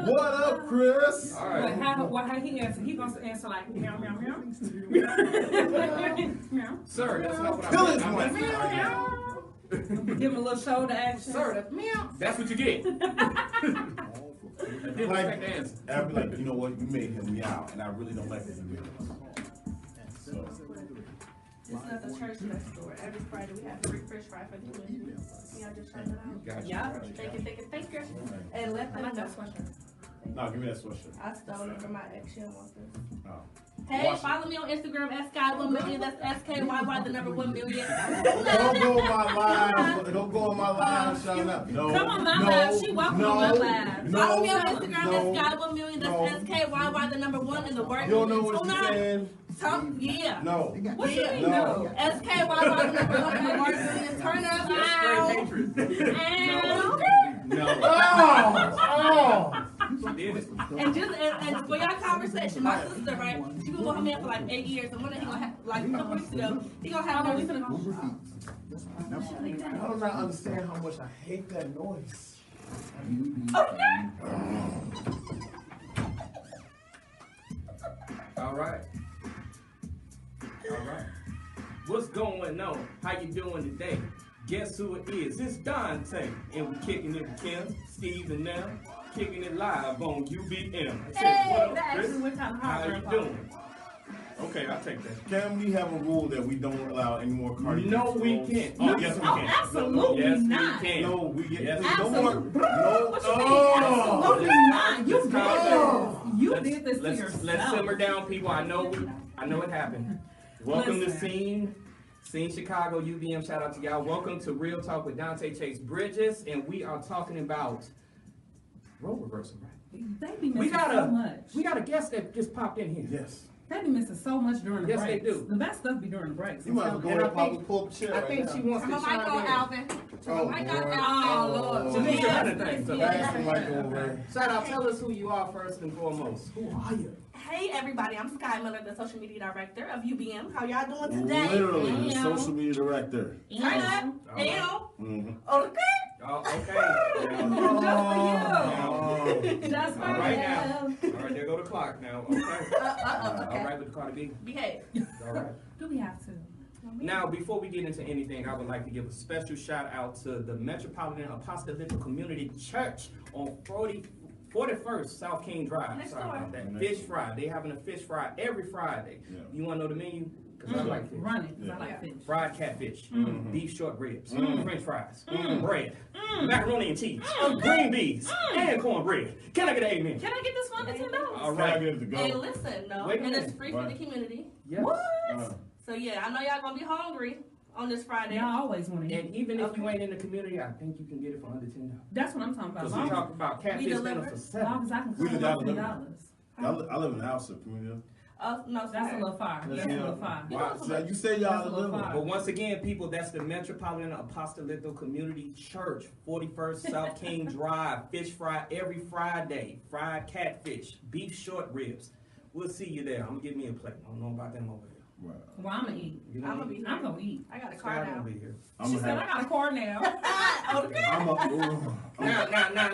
What up, Chris? All But right. how he answer? He gonna answer like meow meow meow. Meow. Sir, that's not what Kill I his meant. wife. Give him a little shoulder action. Sir, that's meow. That's what you get. I didn't Like, expect the answer. I'd be like, you know what? You made him meow, and I really don't like this video. So, It's not the church next door. Every Friday we have free fish fry for the community. Can y'all just shout it out? Gotcha. Yeah. Thank you. And let I them like know. that question. no, give me that sweatshirt. I stole it from my ex. She don't want this. Oh. Hey, Wash it. follow me on Instagram, SKY1million. That's SKYY, the number 1 million. Don't go on my live. Don't go on my live, shouting out. No. Come on my no, live. She welcome no, on my live. No. Follow me on Instagram, no, SKY1million. That's no. SKYY, the number 1 in the word. You don't know what you're saying? Yeah. No. What you mean No. no? SKYY, the number 1 in the word. Turn up That's straight loud. hatred. And No. Oh! She did it. And just and for your conversation, my sister, right? She been with her man for like 8 years, and one day he gonna have, like a couple weeks ago, he gonna have no reason to go. I do not understand how much I hate that noise. All right. All right. What's going on? How you doing today? Guess who it is? It's Donte, and we kicking it with Kim, Steve, and them, kicking it live on UBM. I said, Hey, what up, that Chris? actually went kind of How hard. you doing? Okay, I'll take that. Can we have a rule that we don't allow any more cardi? No, we trolls? can't. Oh, yes, we Oh, can. absolutely Yes, not. we can. No, we get Yes. no more. Absolutely. No. What you mean? Oh. Absolutely not. You Let's did calm this. down. You Let's- did this to let's- yourself. Let's simmer down, people. I know it happened. Welcome to Listen. Scene Chicago UBM. Shout out to y'all. Welcome to Real Talk with Donte Chase Bridges, and we are talking about role reversal, right? They be We missing so much. got a guest that just popped in here. Yes. They be missing so much during the Yes, they breaks. do. The best stuff be during the breaks. You might as well go And I ahead and think- pull up a chair I right think now. she wants Turn to my mic on, chime in. Alvin. Turn Oh, my mic on, Lord. Alvin. Oh, So these are Yes, other things. yes, Okay. Pass the mic over. Shout out, tell us who you are first and foremost. Who are you? Hey everybody, I'm Sky Miller, the social media director of UBM. How y'all doing today? Literally, the Damn. social media director. Turn up. All right. Mm-hmm. Okay. Oh, okay. Just for All right you. now. All right, there go the clock now. Okay. All right with the Cardi B. Behave. All right. Do we have to? Now, before we get into anything, I would like to give a special shout out to the Metropolitan Apostolic Community Church on 41st South King Drive. Next Sorry door. about that. Fish fry. They having a fish fry every Friday. Yeah. You want to know the menu? Because I like fish. Run it, 'cause Yeah. I like fish. Fried catfish, Mhm. beef short ribs, Mm. French fries, Mm. bread, macaroni and cheese, green beans, and cornbread. Can I get an amen? Can I get this one to $10? All Right. right. Get it to Hey, go. listen, no, Wait a and it's minute. free for Right. the community. Yes. So yeah, I know y'all gonna be hungry on this Friday. Y'all always want to eat. And even if you ain't in the community, I think you can get it for under $10. That's what I'm talking about. Because Long we talk about catfish deliver. dinner for as $7. long as I can We come did up that with delivery. $3. I live in the house, community. No, That's a sir. little far. That's a little far. Wow. So you say y'all That's a little live. far. But once again, people, that's the Metropolitan Apostolic Community Church, 41st South King Drive. Fish fry every Friday. Fried catfish, beef short ribs. We'll see you there. I'm gonna give me a plate. I don't know about them over there. Right. Well, I'm gonna eat. You I'm know, gonna be I'm here. gonna eat. I got a Sky car gonna now. be here. She said I got a car now. Okay. Now,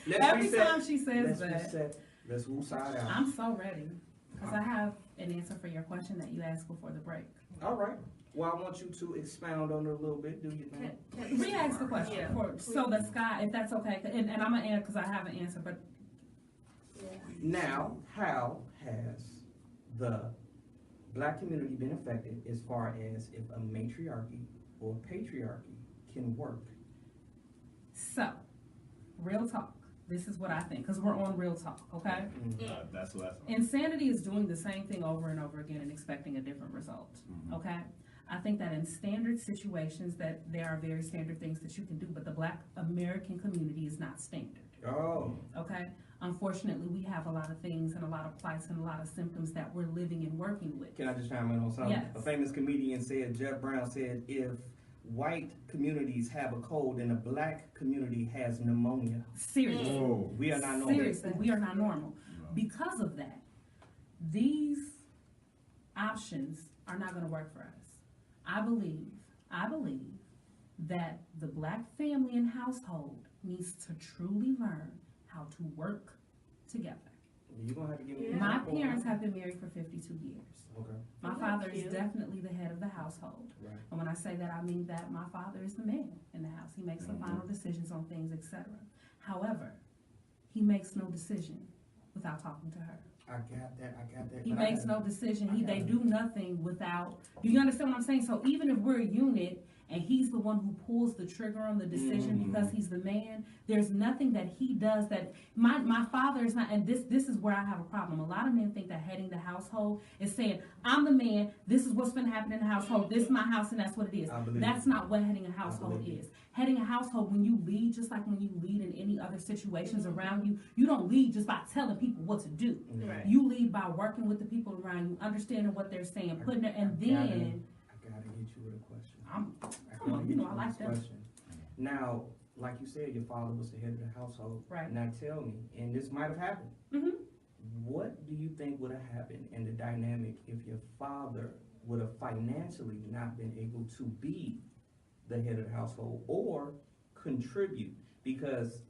let's Every reset. time she says Let's that, reset. Let's move side out. I'm so ready. Because I have an answer for your question that you asked before the break. All right. Well, I want you to expound on it a little bit. Do you think? Re-ask the question Yeah. so that Sky, if that's okay, and I'm gonna answer because I have an answer, but Now, how has the black community been affected as far as if a matriarchy or patriarchy can work? so, real talk. This is what I think, because we're on real talk, okay? That's what Insanity is doing the same thing over and over again and expecting a different result, okay? I think that in standard situations that there are very standard things that you can do, but the black American community is not standard, Oh, okay? Unfortunately, we have a lot of things and a lot of plights and a lot of symptoms that we're living and working with. can I just chime in on something? Yes. A famous comedian said, Jeff Brown said, if white communities have a cold and the black community has pneumonia, Seriously. Oh. we are not normal. Seriously, we are not normal. Because of that, these options are not gonna work for us. I believe that the black family and household needs to truly learn how to work together. You're gonna have to give me Yeah. My example. parents have been married for 52 years. Okay, My Oh, father that's is cute. definitely the head of the household. right. And when I say that, I mean that my father is the man in the house. He makes the final decisions on things, etc. However, he makes no decision without talking to her. I got that. He but makes I no decision. They got it. do nothing without, do you understand what I'm saying? So even if we're a unit and he's the one who pulls the trigger on the decision because he's the man, there's nothing that he does that, my father is not, and this is where I have a problem. A lot of men think that heading the household is saying, I'm the man, this is what's gonna happen in the household, this is my house and that's what it is. I believe That's you. not what heading a household believe you. is. Heading a household, when you lead, just like when you lead in any other situations around you, you don't lead just by telling people what to do. Right. You lead by working with the people around you, understanding what they're saying, putting it, and then I gotta get you with a question. come on, you know I like that. Question. Now, like you said, your father was the head of the household. Right. Now tell me, and this might have happened. Mhm. What do you think would have happened in the dynamic if your father would have financially not been able to be the head of the household or contribute? Because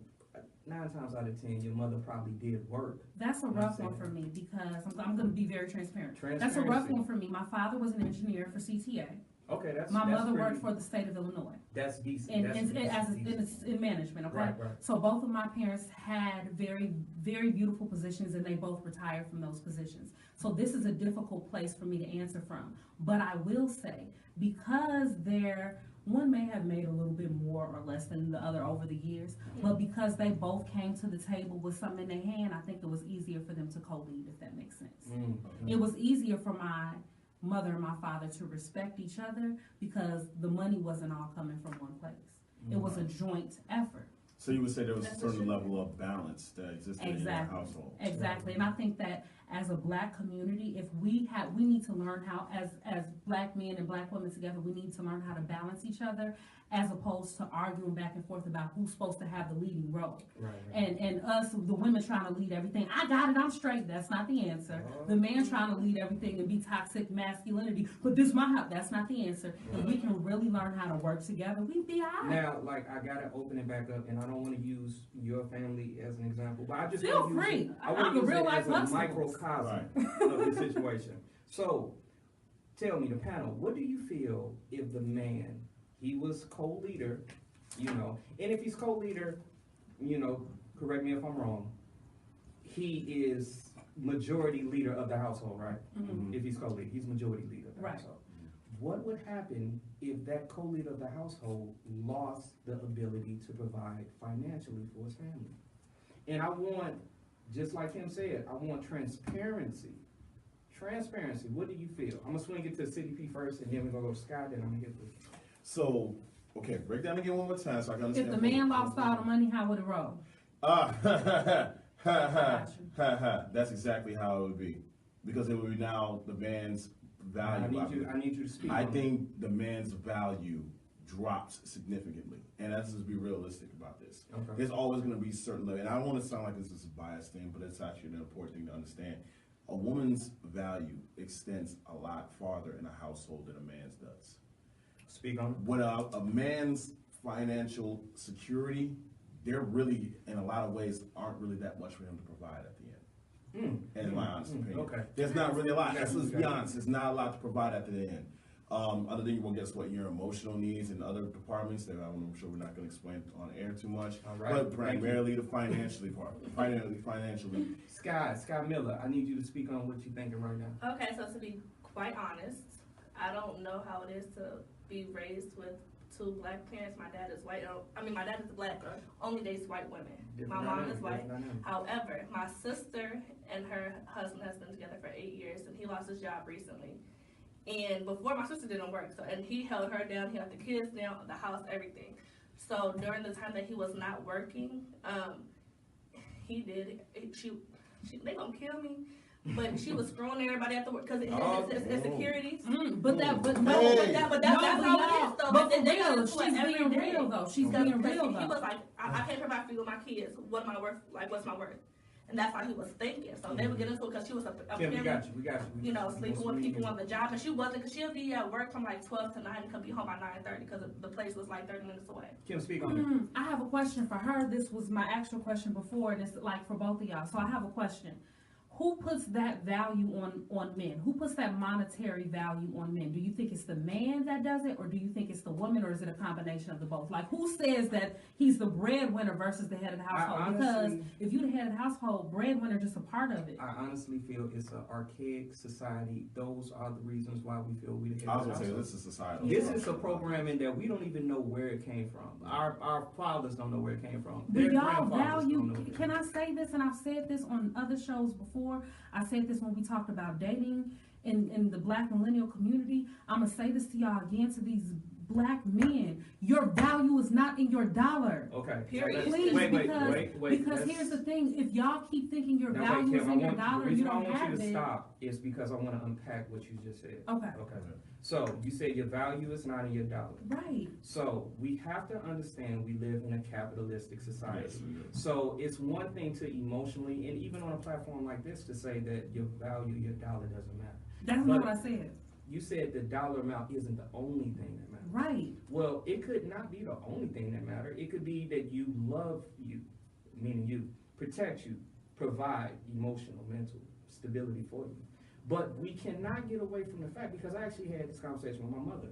9 times out of 10, your mother probably did work. That's a rough one for me because I'm gonna be very transparent. That's a rough Transparency. one for me. My father was an engineer for CTA. Okay, that's My that's mother pretty- worked for the state of Illinois That's decent. in, That's decent. in management, okay? Right. So both of my parents had very, very beautiful positions and they both retired from those positions. So this is a difficult place for me to answer from. But I will say, because one may have made a little bit more or less than the other over the years, but because they both came to the table with something in their hand, I think it was easier for them to co-lead, if that makes sense. It was easier for my mother and my father to respect each other because the money wasn't all coming from one place. It was a joint effort. So you would say there was a That's what certain should level of balance that existed in your Exactly. household. Exactly, and I think that as a black community, if we need to learn how, as black men and black women together, we need to learn how to balance each other as opposed to arguing back and forth about who's supposed to have the leading role. Right. And us, the women trying to lead everything. I got it, I'm straight. That's not the answer. The man trying to lead everything and be toxic masculinity, but this my house. That's not the answer. If we can really learn how to work together, we'd be all right. Now, like, I gotta open it back up, and I don't wanna use your family as an example, but I just Feel wanna use free. it- I wanna I'm a use real it life as a hustler. microcosm of the situation. So, tell me, the panel, what do you feel if the man, he was co-leader, and if he's co-leader, correct me if I'm wrong, he is majority leader of the household, right? If he's co-leader, he's majority leader of the Right. household. What would happen if that co-leader of the household lost the ability to provide financially for his family? And I want, just like him said, I want transparency. Transparency, what do you feel? I'm gonna swing it to CDP first, and then we're gonna go to Scott, then I'm gonna hit the. So, okay, break down again one more time so I can If understand. the man lost all the money, how would it roll? That's exactly how it would be. Because it would be now the man's value. I need you to speak. I on it. think the man's value drops significantly. And let's just be realistic about this. Okay. There's always going to be certain level, and I don't want to sound like this is a biased thing, but it's actually an important thing to understand. a woman's value extends a lot farther in a household than a man's does. Speak on it. When a man's financial security, they're really, in a lot of ways, aren't really that much for him to provide at the end. In my honest opinion. Okay. There's not really a lot. Got you, Let's got be you. honest. There's not a lot to provide at the end. Other than you will guess what your emotional needs in other departments that I'm sure we're not going to explain on air too much. All right. But primarily the financially part. Financially. Sky Miller, I need you to speak on what you're thinking right now. Okay, so to be quite honest, I don't know how it is to be raised with two black parents. My dad is white. My dad is black. Only dates white women. Different My mom dynamic, is white. different dynamic. However, my sister and her husband has been together for 8 years, and he lost his job recently. And before, my sister didn't work, and he held her down. He held the kids down, the house, everything. So during the time that he was not working, he did. They gonna kill me. But she was throwing everybody at the work because it's security. But that's no, how it is though. But they for gotta real, do she's it every being day. real though. She's Because being real he was though. like, I can't provide for you and my kids. What am I worth? Like, what's my worth? And that's how he was thinking. So they would get into it because she was a Kim, we parent, got you. you know, sleeping with people on the job, and she wasn't, because she'll be at work from like 12 to 9 and come be home by 9:30 because the place was like 30 minutes away. Kim, speak on it. I have a question for her. This was my actual question before, and it's like for both of y'all. So I have a question. Who puts that value on men? Who puts that monetary value on men? Do you think it's the man that does it, or do you think it's the woman, or is it a combination of the both? Like, who says that he's the breadwinner versus the head of the household? Because if you're the head of the household, breadwinner just a part of it. I honestly feel it's an archaic society. Those are the reasons why we feel we the head I of was the going to say, household. this is societal. This is a programming that we don't even know where it came from. Our fathers don't know where it came from. Do Their y'all grandfathers value, don't know where it can came I say this, and I've said this on other shows before, I said this when we talked about dating in the black millennial community. I'm gonna say this to y'all again, to these black men. Your value is not in your dollar. from. Okay. Period. Please, Wait. because Let's- here's the thing, if y'all keep thinking your Now, value wait, is Kim, in your the dollar, reason you why I don't want you have to it. stop is because I want to unpack what you just said. Okay, Okay. So you said your value is not in your dollar. right. So we have to understand we live in a capitalistic society. Yes, we do. So it's one thing to emotionally, and even on a platform like this, to say that your value, your dollar doesn't matter. That's not what I said. You said the dollar amount isn't the only thing that matters. Right. Well, it could not be the only thing that matters. It could be that you love you, meaning you, protect you, provide emotional, mental stability for you. But we cannot get away from the fact, because I actually had this conversation with my mother.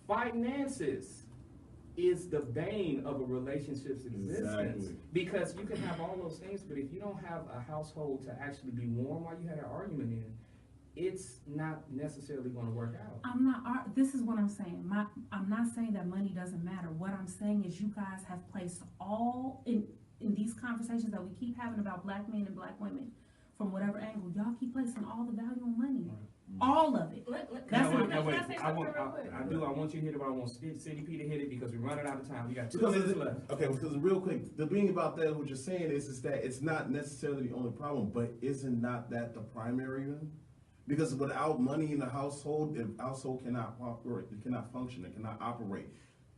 Finances is the bane of a relationship's existence. Exactly. Because you can have all those things, but if you don't have a household to actually be warm while you had an argument in, it's not necessarily going to work out. This is what I'm saying. I'm not saying that money doesn't matter. What I'm saying is you guys have placed all in these conversations that we keep having about black men and black women, from whatever angle, y'all keep placing all the value on money. All of it. That's Can not- I say something real quick? I want you to hit it, but I want CDP to hit it because we're running out of time. We got 2 Because minutes left. okay, because real quick, the thing about that, what you're saying is that it's not necessarily the only problem, but isn't not that the primary one? Because without money in the household, the household cannot operate, it cannot function, it cannot operate.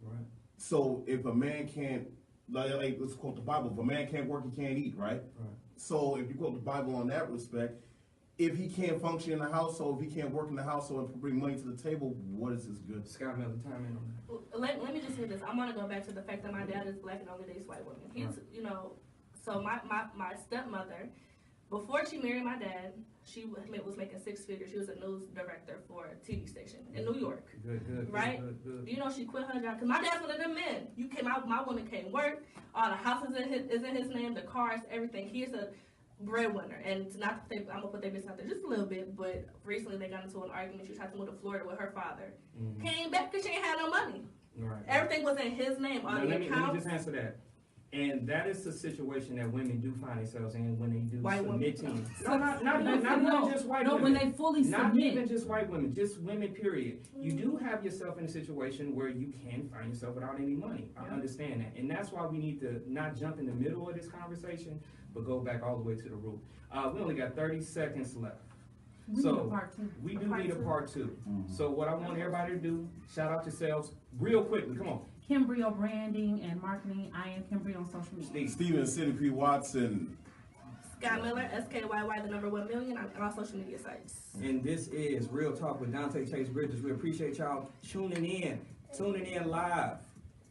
Right. So if a man can't, like let's quote the Bible, if a man can't work, he can't eat, right? Right. So if you quote the Bible on that respect, if he can't function in the household, if he can't work in the household and bring money to the table, what is his good? Scott Miller, time in on that. Let me just say this. I want to go back to the fact that my dad is black and only dates white women. He's, you know, so my stepmother, before she married my dad, she was making 6 figures. She was a news director for a TV station in New York. Good. Right? Good. You know, she quit her job because my dad's one of them men. My woman can't work. All the houses is in his name, the cars, everything. He's a breadwinner, and not to say, I'm gonna put their business out there just a little bit, but recently they got into an argument. She tried to move to Florida with her father. Came back because she ain't had no money. Right. Everything was in his name. All Now, the let me accounts. just answer that. And that is the situation that women do find themselves in when they do White women. submitting. No, not just white women. when they fully Not submit. even just white women, just women, period. You do have yourself in a situation where you can find yourself without any money. I understand that. And that's why we need to not jump in the middle of this conversation, but go back all the way to the root. We only got 30 seconds left. We need a part two. We do need a part 2. So what I want everybody to do, shout out yourselves real quickly. Come on. Kimbrio Branding and Marketing. I am Kimbrio on social media. Steve. Steven City P. Watson. Scott Miller, SKYY, the number 1 million, on all social media sites. And this is Real Talk with Donte Chase Bridges. We appreciate y'all tuning in live.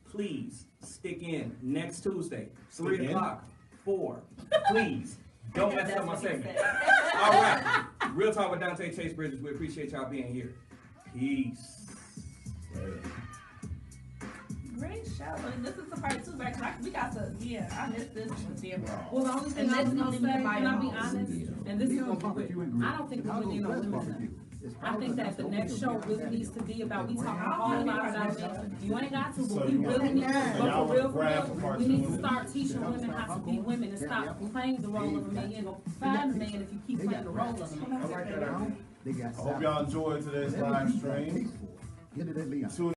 Please stick in next Tuesday, 3 o'clock, 4. Please. Don't mess up my segment. All right. Real Talk with Donte Chase Bridges. We appreciate y'all being here. Peace. Great show. This is the part 2, right? 'Cause we got to, I missed this one. Well, the only thing I was gonna say, can I be honest, and this is You know, gonna be barbecue quick, and I don't think we went in on women enough. I think that the next show really needs to be about, we talking all about it. You ain't got to, but we really need to, but for real, we need to start teaching women how to be women and stop playing the role of a man. You're gonna find a man if you keep playing the role of a man. They got I hope y'all enjoyed today's live stream. Get it at Leon.